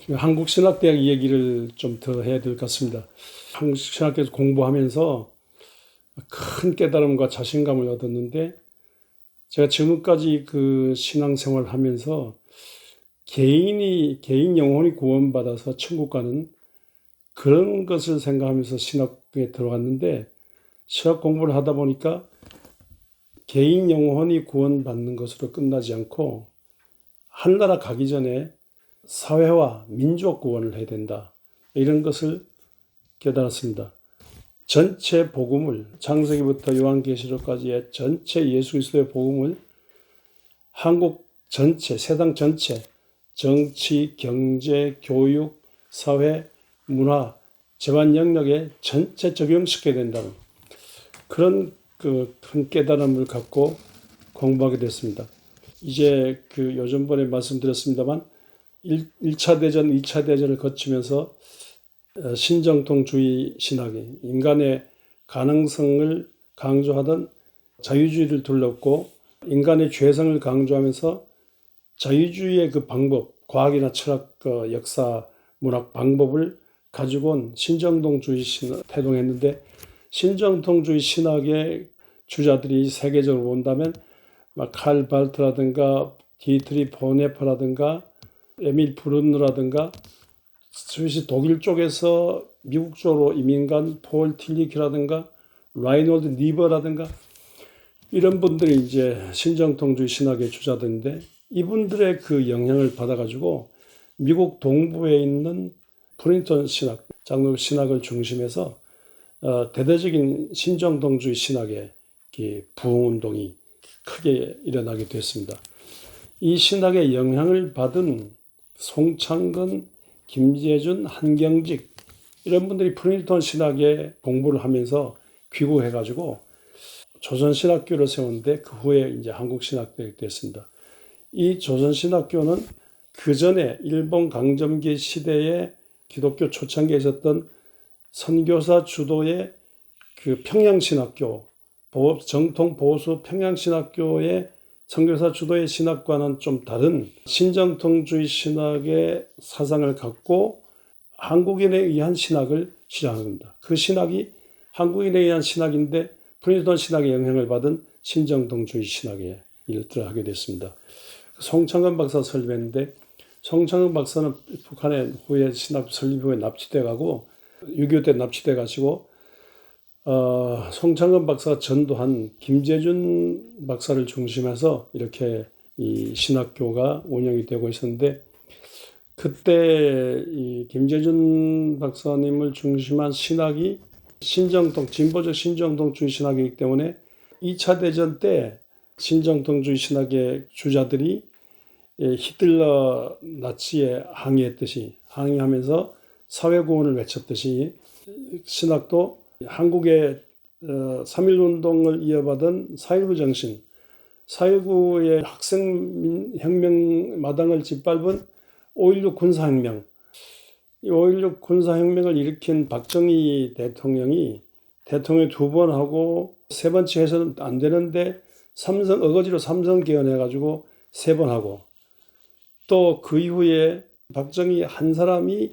한국신학대학 얘기를 좀 더 해야 될 것 같습니다. 한국신학대에서 공부하면서 큰 깨달음과 자신감을 얻었는데, 제가 지금까지 그 신앙생활을 하면서 개인 영혼이 구원받아서 천국 가는 그런 것을 생각하면서 신학에 들어갔는데, 신학 공부를 하다 보니까 개인 영혼이 구원받는 것으로 끝나지 않고 하늘나라 가기 전에 사회와 민족 구원을 해야 된다. 이런 것을 깨달았습니다. 전체 복음을, 창세기부터 요한계시록까지의 전체 예수 그리스도의 복음을 한국 전체, 세상 전체, 정치, 경제, 교육, 사회, 문화, 재반 영역에 전체 적용시켜야 된다는 그런 큰 깨달음을 갖고 공부하게 됐습니다. 이제 요즘번에 말씀드렸습니다만 1차 대전, 2차 대전을 거치면서 신정통주의 신학이 인간의 가능성을 강조하던 자유주의를 둘렀고, 인간의 죄성을 강조하면서 자유주의의 그 방법, 과학이나 철학, 역사, 문학 방법을 가지고 온 신정통주의 신학 태동했는데, 신정통주의 신학의 주자들이 세계적으로 본다면 칼 발트라든가 디트리 보네퍼라든가 에밀 브룬너라든가, 스위스 독일 쪽에서 미국 쪽으로 이민 간 폴 틸리키라든가 라이놀드 니버라든가, 이런 분들이 이제 신정통주의 신학의 주자들인데, 이분들의 그 영향을 받아가지고 미국 동부에 있는 프린턴 신학, 장로 신학을 중심해서 대대적인 신정통주의 신학의 부흥운동이 크게 일어나게 됐습니다. 이 신학의 영향을 받은 송창근, 김재준, 한경직, 이런 분들이 프린턴 신학에 공부를 하면서 귀국해가지고 조선신학교를 세웠는데, 그 후에 이제 한국신학대가 됐습니다. 이 조선신학교는 그 전에 일본 강점기 시대에 기독교 초창기에 있었던 선교사 주도의 그 평양신학교, 정통 보수 평양신학교의 선교사 주도의 신학과는 좀 다른 신정통주의 신학의 사상을 갖고 한국인에 의한 신학을 시작한 겁니다. 그 신학이 한국인에 의한 신학인데 프린스턴 신학의 영향을 받은 신정통주의 신학에 들어가게 됐습니다. 송창근 박사 설립했는데, 송창근 박사는 북한에 후에 신학 설립 후에 납치돼 가고 6.25 때 납치돼 가지고 송창근 박사가 전도한 김재준 박사를 중심해서 이렇게 이 신학교가 운영이 되고 있었는데, 그때 이 김재준 박사님을 중심한 신학이 진보적 신정통주의 신학이기 때문에 2차 대전 때 신정통주의 신학의 주자들이 히틀러 나치에 항의하면서 사회구원을 외쳤듯이, 신학도 한국의 3.1운동을 이어받은 4.19 정신, 4.19의 학생혁명 마당을 짓밟은 5.16 군사혁명, 이 5.16 군사혁명을 일으킨 박정희 대통령이 대통령 2번 하고 3번째 해서는 안 되는데 어거지로 삼성 개헌해가지고 3번 하고, 또 그 이후에 박정희 한 사람이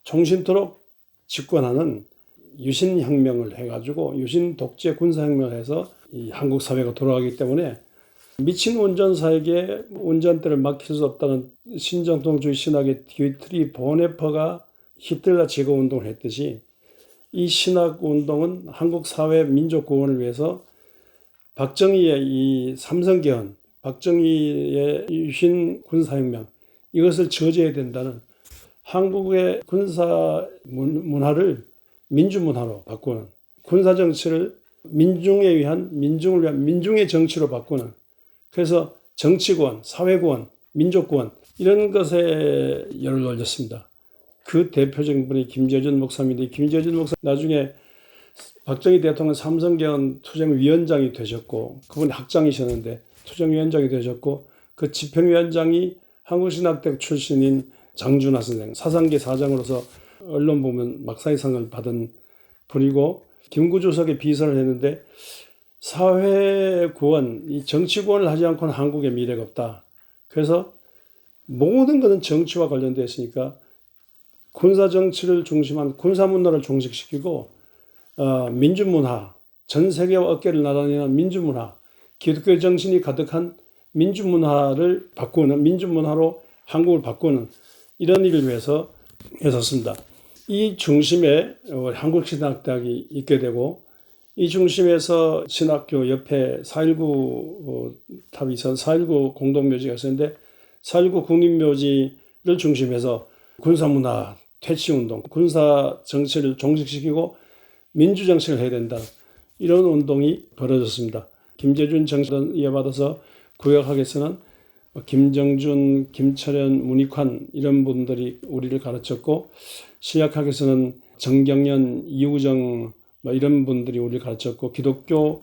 종신토록 집권하는 유신혁명을 해가지고 유신 독재 군사혁명을 해서 이 한국 사회가 돌아가기 때문에 미친 운전사에게 운전대를 맡길 수 없다는 신정통주의 신학의 디트리 보네퍼가 히틀러 제거 운동을 했듯이, 이 신학 운동은 한국 사회 민족 구원을 위해서 박정희의 이 삼성개헌, 박정희의 유신 군사혁명, 이것을 저지해야 된다는 한국의 군사 문화를 민주문화로 바꾸는, 군사정치를 민중을 위한 민중의 정치로 바꾸는, 그래서 정치구원, 사회구원, 민족구원, 이런 것에 열을 올렸습니다. 그 대표적인 분이 김재준 목사인데, 김재준 목사 나중에 박정희 대통령 삼성개헌 투쟁위원장이 되셨고, 그분이 학장이셨는데 투쟁위원장이 되셨고, 그 집행위원장이 한국신학대 출신인 장준하 선생, 사상계 사장으로서 언론 보면 막사의상을 받은 분이고, 김구주석의 비서를 했는데, 사회 구원, 이 정치 구원을 하지 않고는 한국의 미래가 없다. 그래서 모든 것은 정치와 관련되어 있으니까 군사 정치를 중심한 군사 문화를 종식시키고 민주문화, 전 세계와 어깨를 나란히하는 민주문화, 기독교 정신이 가득한 민주문화를 바꾸는, 민주문화로 한국을 바꾸는 이런 일을 위해서 애썼습니다. 이 중심에 한국신학대학이 있게 되고, 이 중심에서 신학교 옆에 4.19 탑이 있어서 4.19 공동묘지가 있었는데, 4.19 국립묘지를 중심해서 군사문화 퇴치운동, 군사 정치를 종식시키고 민주정치를 해야 된다, 이런 운동이 벌어졌습니다. 김재준 정신을 이어받아서 구역학에서는 김정준, 김철현, 문익환 이런 분들이 우리를 가르쳤고, 신약학에서는 정경련, 이우정 이런 분들이 우리를 가르쳤고, 기독교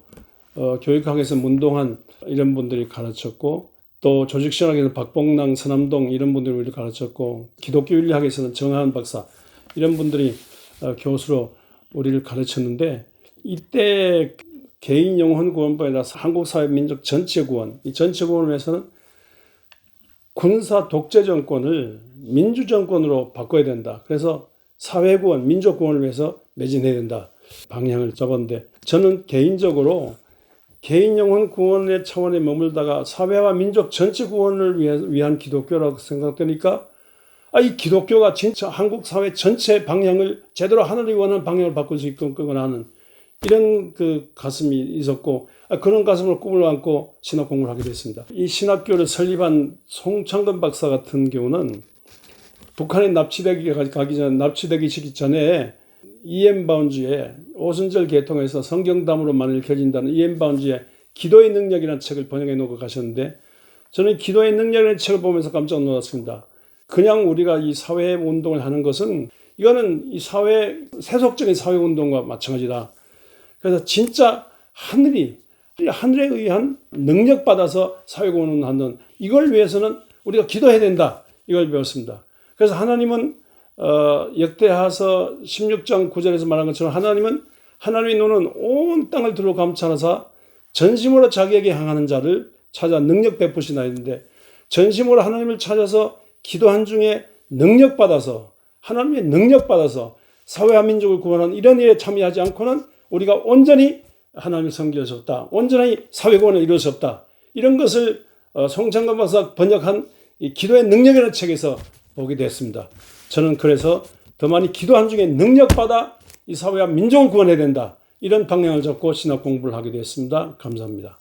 교육학에서 문동환 이런 분들이 가르쳤고, 또 조직신학에서는 박봉랑, 서남동 이런 분들이 우리를 가르쳤고, 기독교 윤리학에서는 정하은 박사 이런 분들이 교수로 우리를 가르쳤는데, 이때 개인 영혼 구원뿐 아니라 한국 사회 민족 전체 구원, 이 전체 구원을 위해서는 군사 독재 정권을 민주 정권으로 바꿔야 된다. 그래서 사회 구원, 민족 구원을 위해서 매진해야 된다, 방향을 잡았는데, 저는 개인적으로 개인 영혼 구원의 차원에 머물다가 사회와 민족 전체 구원을 위한 기독교라고 생각되니까, 이 기독교가 진짜 한국 사회 전체 방향을 제대로 하늘이 원하는 방향을 바꿀 수 있거나 하는 이런 가슴이 있었고, 그런 가슴으로 꿈을 안고 신학 공부를 하게 됐습니다. 이 신학교를 설립한 송창근 박사 같은 경우는 북한에 납치되기 시기 전에 E.M. 바운즈의 오순절 계통에서 성경담으로만 읽혀진다는 E.M. 바운즈의 기도의 능력이라는 책을 번역해 놓고 가셨는데, 저는 기도의 능력이라는 책을 보면서 깜짝 놀랐습니다. 그냥 우리가 이 사회 운동을 하는 것은, 이거는 이 세속적인 사회 운동과 마찬가지다. 그래서 진짜 하늘에 의한 능력 받아서 사회공헌을 하는, 이걸 위해서는 우리가 기도해야 된다, 이걸 배웠습니다. 그래서 하나님은 역대하서 16장 9절에서 말한 것처럼, 하나님의 눈은 온 땅을 두루 감찰하사 전심으로 자기에게 향하는 자를 찾아 능력 베푸시나 했는데, 전심으로 하나님을 찾아서 기도한 중에 하나님의 능력 받아서 사회와 민족을 구원하는 이런 일에 참여하지 않고는 우리가 온전히 하나님을 섬길 수 없다, 온전히 사회구원을 이룰 수 없다, 이런 것을 송창근 박사가 번역한 이 기도의 능력이라는 책에서 보게 됐습니다. 저는 그래서 더 많이 기도한 중에 능력받아 이 사회와 민족을 구원해야 된다, 이런 방향을 잡고 신학 공부를 하게 됐습니다. 감사합니다.